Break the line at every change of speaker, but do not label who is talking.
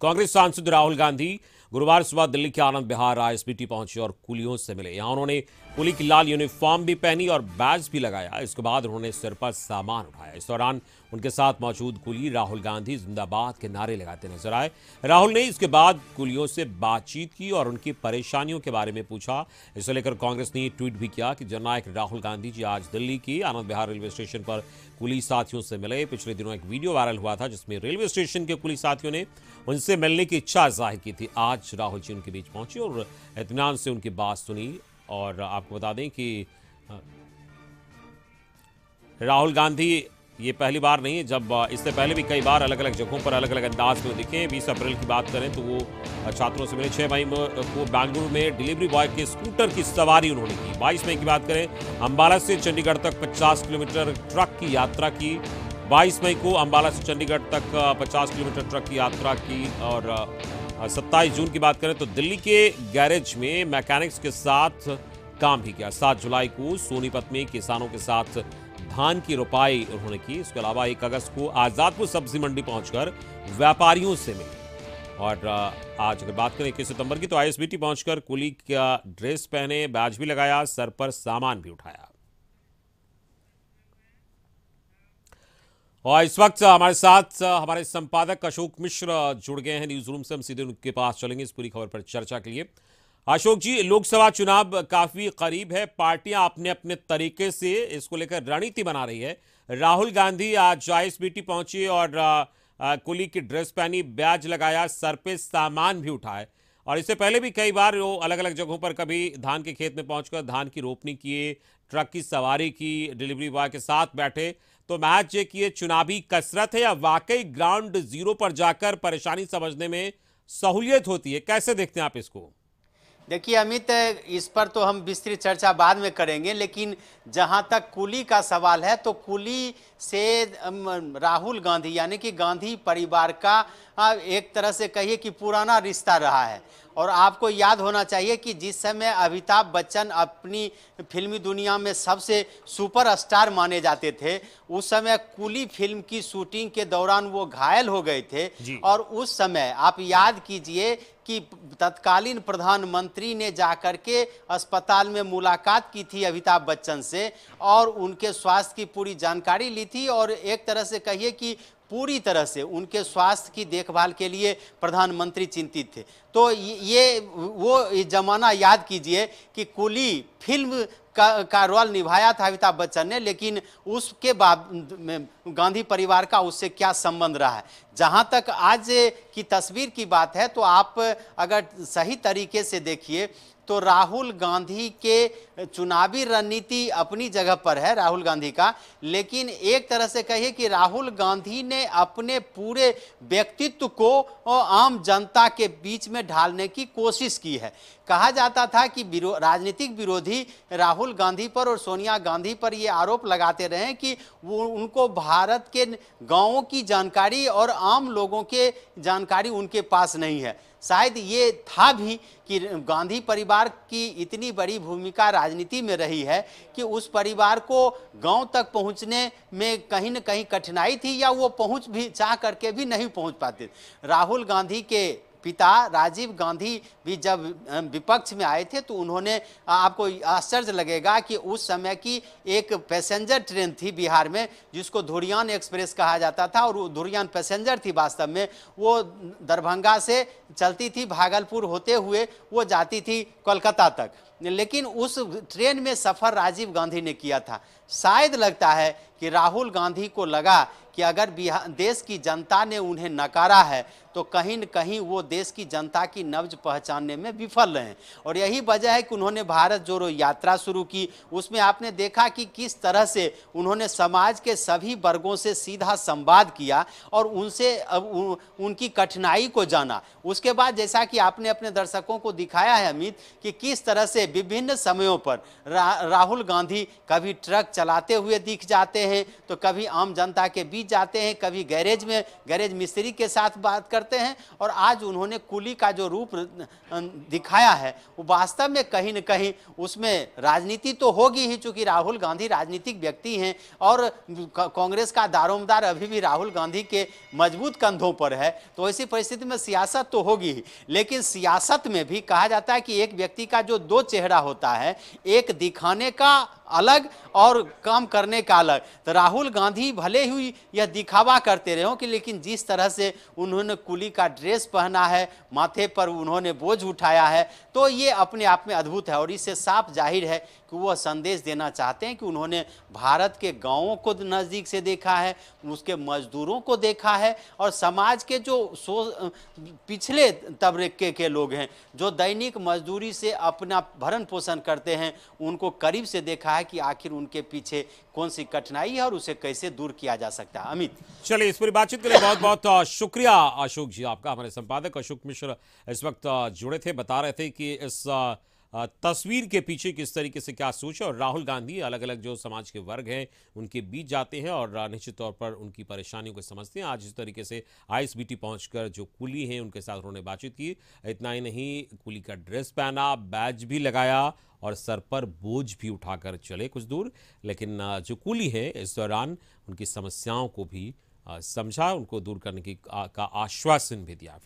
कांग्रेस सांसद राहुल गांधी गुरुवार सुबह दिल्ली के आनंद विहार आईएसबीटी पहुंचे और कुलियों से मिले। यहां उन्होंने कुली की लाल यूनिफॉर्म भी पहनी और बैज भी लगाया। इसके बाद उन्होंने सिर पर सामान उठाया। इस दौरान उनके साथ मौजूद कुली राहुल गांधी जिंदाबाद के नारे लगाते नजर आए। राहुल ने इसके बाद कुलियों से बातचीत की और उनकी परेशानियों के बारे में पूछा। इसे लेकर कांग्रेस ने ट्वीट भी किया कि जननायक राहुल गांधी जी आज दिल्ली की आनंद विहार रेलवे स्टेशन पर कुली साथियों से मिले। पिछले दिनों एक वीडियो वायरल हुआ था जिसमें रेलवे स्टेशन के कुली साथियों ने उनसे मिलने की इच्छा जाहिर की थी। आज राहुल जी उनके बीच पहुंचे और इत्मीनान से उनकी बात सुनी। और आपको बता दें कि राहुल गांधी ये पहली बार नहीं है, जब इससे पहले भी कई बार अलग अलग जगहों पर अलग अलग अंदाज में दिखे। 20 अप्रैल की बात करें तो वो छात्रों से मिले। 6 मई को बेंगलुरु में डिलीवरी बॉय के स्कूटर की सवारी उन्होंने की। 22 मई की बात करें अंबाला से चंडीगढ़ तक 50 किलोमीटर ट्रक की यात्रा की। 22 मई को अंबाला से चंडीगढ़ तक 50 किलोमीटर ट्रक की यात्रा की। और 27 जून की बात करें तो दिल्ली के गैरेज में मैकेनिक्स के साथ काम भी किया। 7 जुलाई को सोनीपत में किसानों के साथ धान की रोपाई उन्होंने की। इसके अलावा 1 अगस्त को आजादपुर सब्जी मंडी पहुंचकर व्यापारियों से मिले। और आज अगर बात करें 21 सितंबर की तो आईएसबीटी पहुंचकर कुली का ड्रेस पहने, बैज भी लगाया, सर पर सामान भी उठाया। और इस वक्त हमारे साथ हमारे संपादक अशोक मिश्र जुड़ गए हैं न्यूज रूम से। हम सीधे उनके पास चलेंगे इस पूरी खबर पर चर्चा के लिए। अशोक जी, लोकसभा चुनाव काफी करीब है, पार्टियां अपने अपने तरीके से इसको लेकर रणनीति बना रही है। राहुल गांधी आज आईएसबीटी पहुंचे और कुली की ड्रेस पहनी, बैज लगाया, सर पे सामान भी उठाए। और इससे पहले भी कई बार वो अलग अलग जगहों पर कभी धान के खेत में पहुंचकर धान की रोपनी किए, ट्रक की सवारी की, डिलीवरी बॉय के साथ बैठे। तो मैच ये कि ये चुनावी कसरत है या वाकई ग्राउंड जीरो पर जाकर परेशानी समझने में सहूलियत होती है? कैसे देखते हैं आप इसको?
देखिए अमित, इस पर तो हम विस्तृत चर्चा बाद में करेंगे, लेकिन जहां तक कुली का सवाल है तो कुली से राहुल गांधी यानी कि गांधी परिवार का एक तरह से कहिए कि पुराना रिश्ता रहा है। और आपको याद होना चाहिए कि जिस समय अमिताभ बच्चन अपनी फिल्मी दुनिया में सबसे सुपरस्टार माने जाते थे, उस समय कुली फिल्म की शूटिंग के दौरान वो घायल हो गए थे। और उस समय आप याद कीजिए कि तत्कालीन प्रधानमंत्री ने जाकर के अस्पताल में मुलाकात की थी अमिताभ बच्चन से और उनके स्वास्थ्य की पूरी जानकारी ली थी। और एक तरह से कहिए कि पूरी तरह से उनके स्वास्थ्य की देखभाल के लिए प्रधानमंत्री चिंतित थे। तो ये वो जमाना याद कीजिए कि कुली फिल्म का रोल निभाया था अमिताभ बच्चन ने, लेकिन उसके बाद में गांधी परिवार का उससे क्या संबंध रहा है। जहां तक आज की तस्वीर की बात है तो आप अगर सही तरीके से देखिए तो राहुल गांधी के चुनावी रणनीति अपनी जगह पर है राहुल गांधी का, लेकिन एक तरह से कहिए कि राहुल गांधी ने अपने पूरे व्यक्तित्व को आम जनता के बीच में ढालने की कोशिश की है। कहा जाता था कि राजनीतिक विरोधी राहुल गांधी पर और सोनिया गांधी पर ये आरोप लगाते रहे कि वो उनको भारत के गांवों की जानकारी और आम लोगों के जानकारी उनके पास नहीं है। शायद ये था भी कि गांधी परिवार की इतनी बड़ी भूमिका राजनीति में रही है कि उस परिवार को गांव तक पहुंचने में कहीं न कहीं कठिनाई थी या वो पहुंच भी चाह करके भी नहीं पहुंच पाते। राहुल गांधी के पिता राजीव गांधी भी जब विपक्ष में आए थे तो उन्होंने, आपको आश्चर्य लगेगा कि उस समय की एक पैसेंजर ट्रेन थी बिहार में जिसको धुरियान एक्सप्रेस कहा जाता था और वो धुरियान पैसेंजर थी। वास्तव में वो दरभंगा से चलती थी, भागलपुर होते हुए वो जाती थी कोलकाता तक, लेकिन उस ट्रेन में सफ़र राजीव गांधी ने किया था। शायद लगता है कि राहुल गांधी को लगा कि अगर देश की जनता ने उन्हें नकारा है तो कहीं न कहीं वो देश की जनता की नब्ज पहचानने में विफल रहे। और यही वजह है कि उन्होंने भारत जोड़ो यात्रा शुरू की। उसमें आपने देखा कि किस तरह से उन्होंने समाज के सभी वर्गों से सीधा संवाद किया और उनसे उनकी कठिनाई को जाना। उसके बाद जैसा कि आपने अपने दर्शकों को दिखाया है अमित कि किस तरह से विभिन्न समयों पर राहुल गांधी कभी ट्रक चलाते हुए दिख जाते हैं, तो कभी आम जनता के बीच जाते हैं, कभी गैरेज मिस्त्री के साथ बात करते हैं, और आज उन्होंने कुली का जो रूप दिखाया है वो वास्तव में कहीं न कहीं उसमें राजनीति तो होगी ही, चूंकि राहुल गांधी राजनीतिक व्यक्ति हैं और कांग्रेस का दारोमदार अभी भी राहुल गांधी के मजबूत कंधों पर है, तो ऐसी परिस्थिति में सियासत तो होगी ही। लेकिन सियासत में भी कहा जाता है कि एक व्यक्ति का जो दो चेहरा होता है, एक दिखाने का अलग और काम करने का अलग। तो राहुल गांधी भले ही यह दिखावा करते रहे हो कि, लेकिन जिस तरह से उन्होंने कुली का ड्रेस पहना है, माथे पर उन्होंने बोझ उठाया है, तो ये अपने आप में अद्भुत है। और इससे साफ जाहिर है कि वह संदेश देना चाहते हैं कि उन्होंने भारत के गांवों को नज़दीक से देखा है, उसके मजदूरों को देखा है, और समाज के जो पिछले तबके के लोग हैं, जो दैनिक मजदूरी से अपना भरण पोषण करते हैं, उनको करीब से देखा है कि आखिर उनके पीछे कौन सी कठिनाई है और उसे कैसे दूर किया जा सकता है। अमित,
चलिए, इस पूरी बातचीत के लिए बहुत बहुत शुक्रिया अशोक जी आपका। हमारे संपादक अशोक मिश्र इस वक्त जुड़े थे, बता रहे थे कि इस तस्वीर के पीछे किस तरीके से क्या सोच है, और राहुल गांधी अलग अलग जो समाज के वर्ग हैं उनके बीच जाते हैं और निश्चित तौर पर उनकी परेशानियों को समझते हैं। आज इस तरीके से आईएसबीटी पहुंचकर जो कुली हैं उनके साथ उन्होंने बातचीत की। इतना ही नहीं, कुली का ड्रेस पहना, बैज भी लगाया और सर पर बोझ भी उठाकर चले कुछ दूर। लेकिन जो कुली है इस दौरान उनकी समस्याओं को भी समझा, उनको दूर करने का आश्वासन भी दिया।